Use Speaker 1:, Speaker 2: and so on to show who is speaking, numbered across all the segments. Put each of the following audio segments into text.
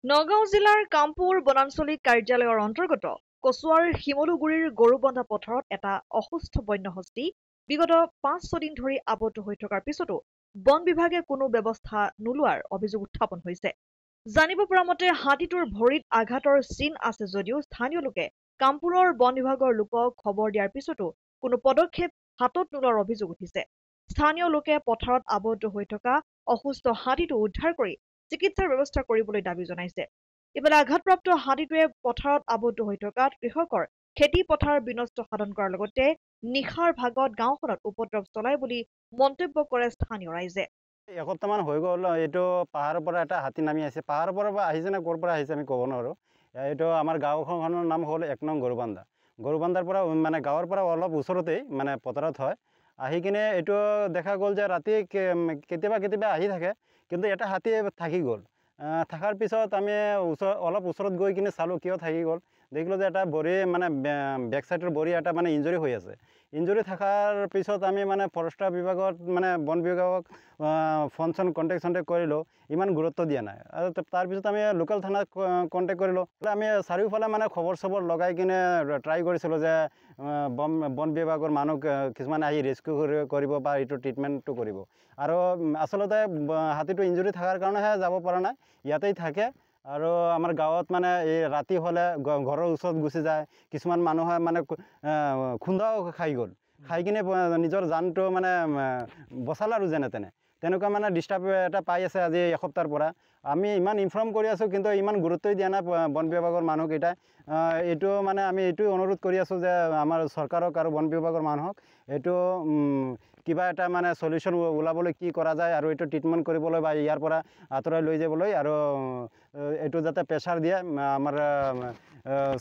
Speaker 1: নগাঁও জিলাৰ কামপুৰ বনাঞ্চলিক কাৰ্যালয়ৰ অন্তৰ্গত কচুৱাৰ শিমলুগুৰিৰ গৰুবন্ধা পথাৰত এটা অসুস্থ বন্যহস্তী বিগত ৫-৬ দিন ধৰি আবদ্ধ হৈ থকাৰ পিছতো বন বিভাগে কোনো ব্যৱস্থা নোলোৱাৰ অভিযোগ উত্থাপন হৈছে। জানিব পৰা মতে হাতীটোৰ ভৰিত আঘাতৰ চিন আছে যদিও স্থানীয় লোকে কামপুৰৰ বন বিভাগৰ লোকক খবৰ দিয়াৰ পিছতো কোনো পদক্ষেপ হাতত নোলোৱাৰ অভিযোগ উঠিছে। স্থানীয় লোকে পথাৰত আবদ্ধ হৈ থকা অসুস্থ হাতীটো উদ্ধাৰ কৰি চিকিৎসাৰ ব্যৱস্থা কৰিবলৈ দাবী জনাইছে। ইফালে আঘাতপ্ৰাপ্ত হাতীটোৱে পথাৰত আবদ্ধ হৈ থকাত কৃষকৰ খেতি পথাৰ বিনষ্ট সাধন কৰাৰ লগতে নিশাৰ ভাগত গাঁওখনত উপদ্ৰৱ চলাই বুলি মন্তব্য কৰে স্থানীয় ৰাইজে।
Speaker 2: এসপ্তাহমান হৈ গ'ল এইটো পাহাৰৰ পৰা এটা হাতী নামি আহিছে। পাহাৰৰ পৰা আহিছে নে ক'ৰ পৰা আহিছে আমি ক'ব নোৱাৰোঁ। এইটো আমাৰ গাঁওখনৰ নাম হ'ল ১ নং গৰুবান্ধা। গৰুবান্ধাৰ পৰা মানে গাঁৱৰ পৰা অলপ ওচৰতেই মানে পথাৰত হয়। আহি কিনে এইটো দেখা গ'ল যে ৰাতি কেতিয়াবা আহি থাকে, কিন্তু এটা হাতী থাকি গ'ল। থকাৰ পিছত আমি অলপ ওচৰত গৈ কিনে চালোঁ কিয় থাকি গ'ল। দেখিলোঁ যে এটা ভৰি মানে বেক চাইডৰ ভৰি এটা মানে ইঞ্জুৰি হৈ আছে। ইঞ্জুৰি থকাৰ পিছত আমি মানে ফৰেষ্টৰ বিভাগত মানে বন বিভাগক ফোন কণ্টেক্ট কৰিলোঁ, ইমান গুৰুত্ব দিয়া নাই। আৰু তাৰপিছত আমি লোকেল থানাত কণ্টেক্ট কৰিলোঁ। আমি চাৰিওফালে মানে খবৰ চবৰ লগাই কিনে ট্ৰাই কৰিছিলোঁ যে বন বিভাগৰ মানুহ কিছুমান আহি ৰেস্কিউ কৰিব বা এইটো ট্ৰিটমেণ্টটো কৰিব। আৰু আচলতে হাতীটো ইঞ্জুৰি থকাৰ কাৰণেহে যাব পৰা নাই, ইয়াতেই থাকে। আৰু আমাৰ গাঁৱত মানে এই ৰাতি হ'লে ঘৰৰ ওচৰত গুচি যায়। কিছুমান মানুহে মানে খুন্দাও খাই গ'ল, খাই কিনে নিজৰ জানটো মানে বচালে আৰু যেনে তেনে। তেনেকুৱা মানে ডিষ্টাৰ্ব এটা পাই আছে আজি এসপ্তাহৰ পৰা। আমি ইমান ইনফৰ্ম কৰি আছোঁ, কিন্তু ইমান গুৰুত্বই দিয়া নাই বন বিভাগৰ মানুহকেইটাই। এইটো মানে আমি এইটোৱে অনুৰোধ কৰি আছোঁ যে আমাৰ চৰকাৰক আৰু বন বিভাগৰ মানুহক এইটো কিবা এটা মানে সলিউশ্যন ওলাবলৈ কি কৰা যায় আৰু এইটো ট্ৰিটমেণ্ট কৰিবলৈ বা ইয়াৰ পৰা আঁতৰাই লৈ যাবলৈ, আৰু এইটো যাতে প্ৰেছাৰ দিয়ে আমাৰ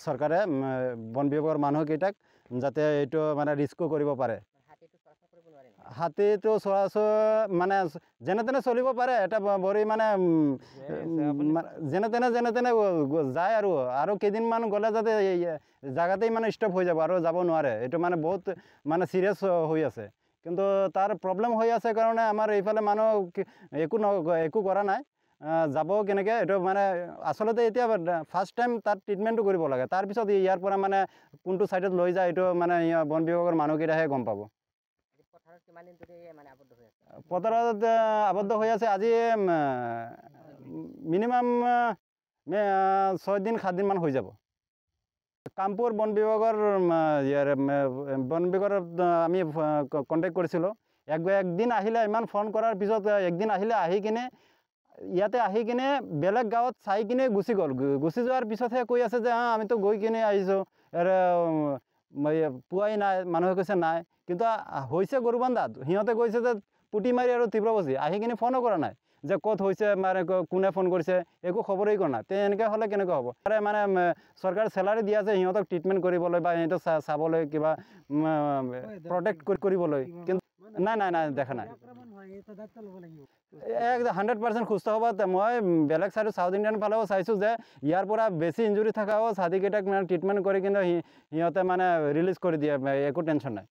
Speaker 2: চৰকাৰে বন বিভাগৰ মানুহকেইটাক, যাতে এইটো মানে ৰিস্কিউ কৰিব পাৰে। হাতীটো চলাচল মানে যেনে তেনে চলিব পাৰে, এটা ভৰি মানে যেনে তেনে যায় আৰু কেইদিনমান গ'লে যাতে জেগাতেই মানে ষ্টপ হৈ যাব আৰু যাব নোৱাৰে। এইটো মানে বহুত মানে চিৰিয়াছ হৈ আছে, কিন্তু তাৰ প্ৰব্লেম হৈ আছে কাৰণে আমাৰ এইফালে মানুহ একো কৰা নাই। যাব কেনেকৈ এইটো মানে আচলতে এতিয়া ফাৰ্ষ্ট টাইম তাত ট্ৰিটমেণ্টটো কৰিব লাগে। তাৰপিছত ইয়াৰ পৰা মানে কোনটো ছাইডত লৈ যায় এইটো মানে বন বিভাগৰ মানুহকেইটাহে গম পাব। পথাৰত আবদ্ধ হৈ আছে আজি মিনিমাম 6-7 দিনমান হৈ যাব। কামপুৰ বন বিভাগৰ আমি কণ্টেক্ট কৰিছিলোঁ। একদিন আহিলে, ইমান ফোন কৰাৰ পিছত একদিন আহিলে, আহি কিনে ইয়াতে আহি কিনে বেলেগ গাঁৱত চাই কিনে গুচি গ'ল। গুচি যোৱাৰ পিছতহে কৈ আছে যে আমিতো গৈ কিনে আহিছোঁ, পোৱাই নাই। মানুহে কৈছে নাই, কিন্তু হৈছে গৰুবান্ধাত। সিহঁতে কৈছে যে পুটিমাৰি আৰু তীব্ৰবচি, আহি কিনে ফোনো কৰা নাই যে ক'ত হৈছে, মানে কোনে ফোন কৰিছে, একো খবৰেই কৰা নাই। এনেকৈ হ'লে কেনেকৈ হ'ব? মানে চৰকাৰে চেলাৰী দিয়া আছে সিহঁতক ট্ৰিটমেণ্ট কৰিবলৈ বা সিহঁতক চাবলৈ, কিবা প্ৰটেক্ট কৰিবলৈ, কিন্তু নাই দেখা নাই। 100% সুস্থ হ'ব। মই বেলেগ চাইডত চাউথ ইণ্ডিয়ান ফালেও চাইছোঁ যে ইয়াৰ পৰা বেছি ইঞ্জুৰি থকাও হাতীকেইটাক মানে ট্ৰিটমেণ্ট কৰি কিন্তু সিহঁতে মানে ৰিলিজ কৰি দিয়ে, একো টেনশ্যন নাই।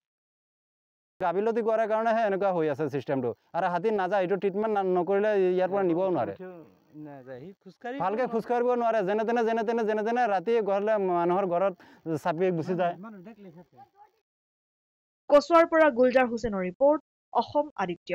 Speaker 2: গাফিলতি কৰাৰ কাৰণেহে এনেকুৱা হৈ আছে চিষ্টেমটো। আৰু হাতী নাযায়, এইটো ট্ৰিটমেণ্ট নকৰিলে ইয়াৰ পৰা নিবও নোৱাৰে, ভালকৈ খোজকাঢ়িব নোৱাৰে। যেনে তেনে ৰাতি গ'লে মানুহৰ ঘৰত চাপি গুচি যায়।
Speaker 1: কচুৱাৰ পৰা গুলজাৰ হুছেইনৰ ৰিপৰ্ট, অসম আদিত্য।